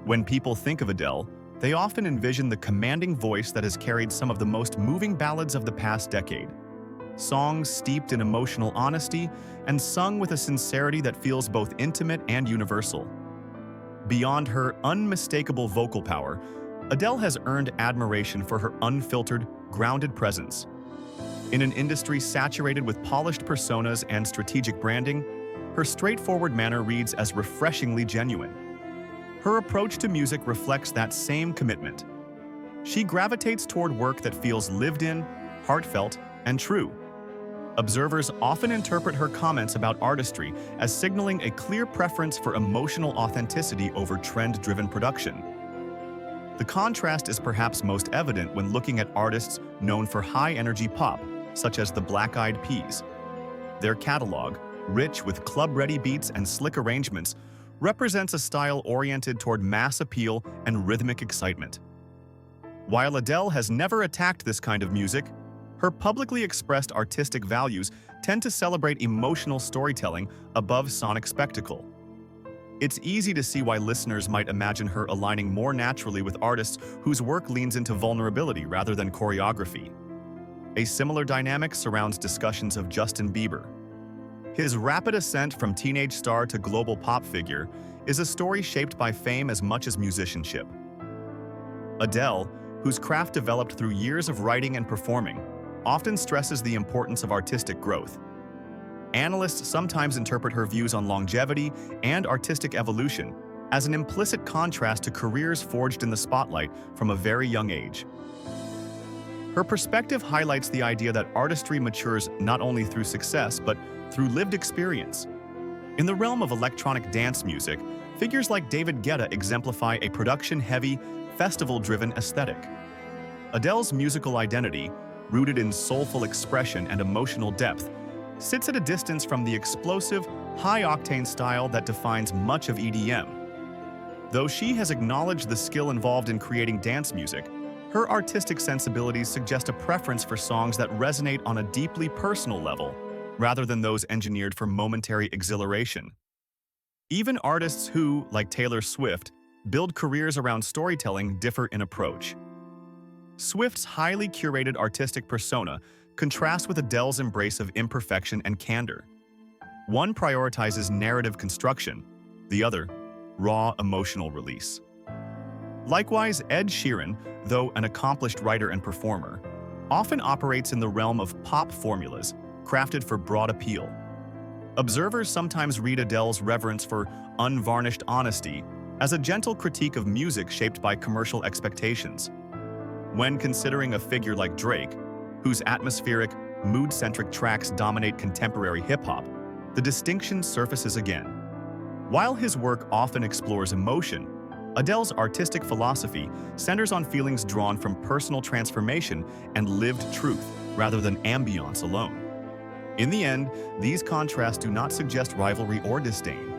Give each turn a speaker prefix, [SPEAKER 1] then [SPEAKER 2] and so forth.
[SPEAKER 1] When people think of Adele, they often envision the commanding voice that has carried some of the most moving ballads of the past decade. Songs steeped in emotional honesty and sung with a sincerity that feels both intimate and universal. Beyond her unmistakable vocal power, Adele has earned admiration for her unfiltered, grounded presence. In an industry saturated with polished personas and strategic branding, her straightforward manner reads as refreshingly genuine. Her approach to music reflects that same commitment. She gravitates toward work that feels lived in, heartfelt, and true. Observers often interpret her comments about artistry as signaling a clear preference for emotional authenticity over trend-driven production. The contrast is perhaps most evident when looking at artists known for high-energy pop, such as the Black Eyed Peas. Their catalog, rich with club-ready beats and slick arrangements, represents a style oriented toward mass appeal and rhythmic excitement. While Adele has never attacked this kind of music, her publicly expressed artistic values tend to celebrate emotional storytelling above sonic spectacle. It's easy to see why listeners might imagine her aligning more naturally with artists whose work leans into vulnerability rather than choreography. A similar dynamic surrounds discussions of Justin Bieber. His rapid ascent from teenage star to global pop figure is a story shaped by fame as much as musicianship. Adele, whose craft developed through years of writing and performing, often stresses the importance of artistic growth. Analysts sometimes interpret her views on longevity and artistic evolution as an implicit contrast to careers forged in the spotlight from a very young age. Her perspective highlights the idea that artistry matures not only through success but through lived experience. In the realm of electronic dance music, figures like David Guetta exemplify a production-heavy, festival-driven aesthetic. Adele's musical identity, rooted in soulful expression and emotional depth, sits at a distance from the explosive, high-octane style that defines much of EDM. Though she has acknowledged the skill involved in creating dance music, her artistic sensibilities suggest a preference for songs that resonate on a deeply personal level, rather than those engineered for momentary exhilaration. Even artists who, like Taylor Swift, build careers around storytelling differ in approach. Swift's highly curated artistic persona contrasts with Adele's embrace of imperfection and candor. One prioritizes narrative construction, the other, raw emotional release. Likewise, Ed Sheeran, though an accomplished writer and performer, often operates in the realm of pop formulas, crafted for broad appeal. Observers sometimes read Adele's reverence for unvarnished honesty as a gentle critique of music shaped by commercial expectations. When considering a figure like Drake, whose atmospheric, mood-centric tracks dominate contemporary hip-hop, the distinction surfaces again. While his work often explores emotion, Adele's artistic philosophy centers on feelings drawn from personal transformation and lived truth, rather than ambiance alone. In the end, these contrasts do not suggest rivalry or disdain.